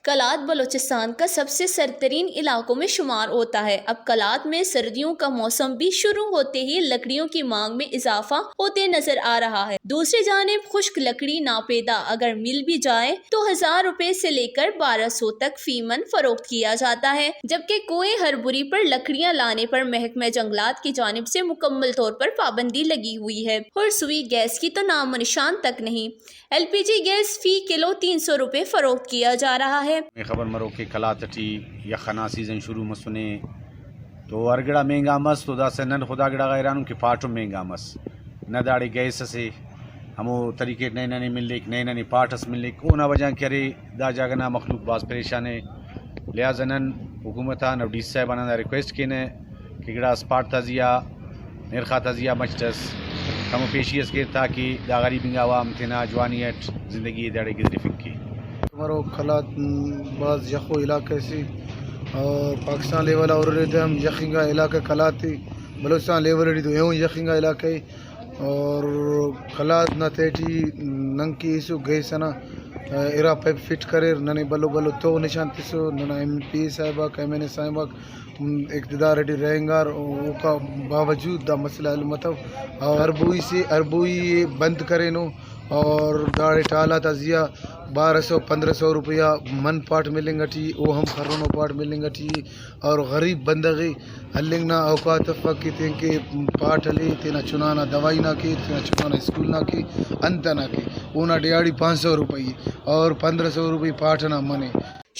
کلات بلوچستان کا سب سے سرترین علاقوں میں شمار ہوتا ہے۔ اب کلات میں سردیوں کا موسم بھی شروع ہوتے ہی لکڑیوں کی مانگ میں اضافہ ہوتے نظر آ رہا ہے۔ دوسری جانب خشک لکڑی ناپیدا اگر مل بھی جائے تو 1000 روپے سے لے کر 1200 تک فی من فروخت کیا جاتا ہے، جبکہ کوئے ہربری پر لکڑیاں لانے پر محکمہ جنگلات کی جانب سے مکمل طور پر پابندی لگی ہوئی ہے اور سوئی گیس کی تو نام و نشان تک نہیں۔ ایل پی جی گیس فی کلو 300 روپے فروخت کیا جا رہا ہے۔ خبر مرو کہ کلاتٹی یا خنا سیزن شروع مسنے تو ارگڑا مہنگا مس تو دا سنن خدا گڑا غیرانوں کہ پاٹو مہنگا مس نہ داڑی گیس سے ہمو طریقے نئے نئے ملک نئے نئے پاٹس ملک اونا وجہ کرے دا جاگنا مخلوق باز پریشان ہے، لہذا نن حکومتان اور ڈی صاحبانہ ریکویسٹ کینے کہ گڑا اسپاٹ تازیہ نرخا تازیہ مچتس کم پیشیس کے تاکہ دا غریب عوام تینا جوانیت زندگی داڑے گزری فکی ہمارو کلات بعض یخو علاقے سے اور پاکستان لیول اور ہم یخنگا علاقہ کلاتی بلوچستان لیول تو ایوں یخنگا علاقے اور کلات نہ تیٹی ننگ کی ایسو گئے سنا ارا پیپ فٹ کرے ننے بلو بلو تو نشان تسو ننا ایم پی صاحبہ ایم این اے صاحبہ اقتدار ریڈی رہنگار کا باوجود دا مسئلہ علمت اور اربوئی بند کرے نو اور داڑے ٹالا تازیہ 1200-1500 روپیہ من پاٹ ملیں گا ٹی او ہم خرونو پاٹ ملیں گا ٹی اور غریب بندگی ہلنگ نہ اوقات فق تین کے پاٹ ہلی تینا چنانا دوائی نہ کی تینا چنانا اسکول نہ کی انت نہ کی اونا ڈیاڑی 500 روپیے اور 1500 روپیے پاٹ نہ منے۔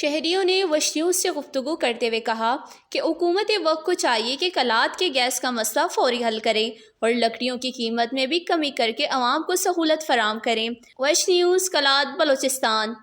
شہریوں نے وش نیوز سے گفتگو کرتے ہوئے کہا کہ حکومت وقت کو چاہیے کہ کلات کے گیس کا مسئلہ فوری حل کرے اور لکڑیوں کی قیمت میں بھی کمی کر کے عوام کو سہولت فراہم کریں۔ وش نیوز کلات بلوچستان۔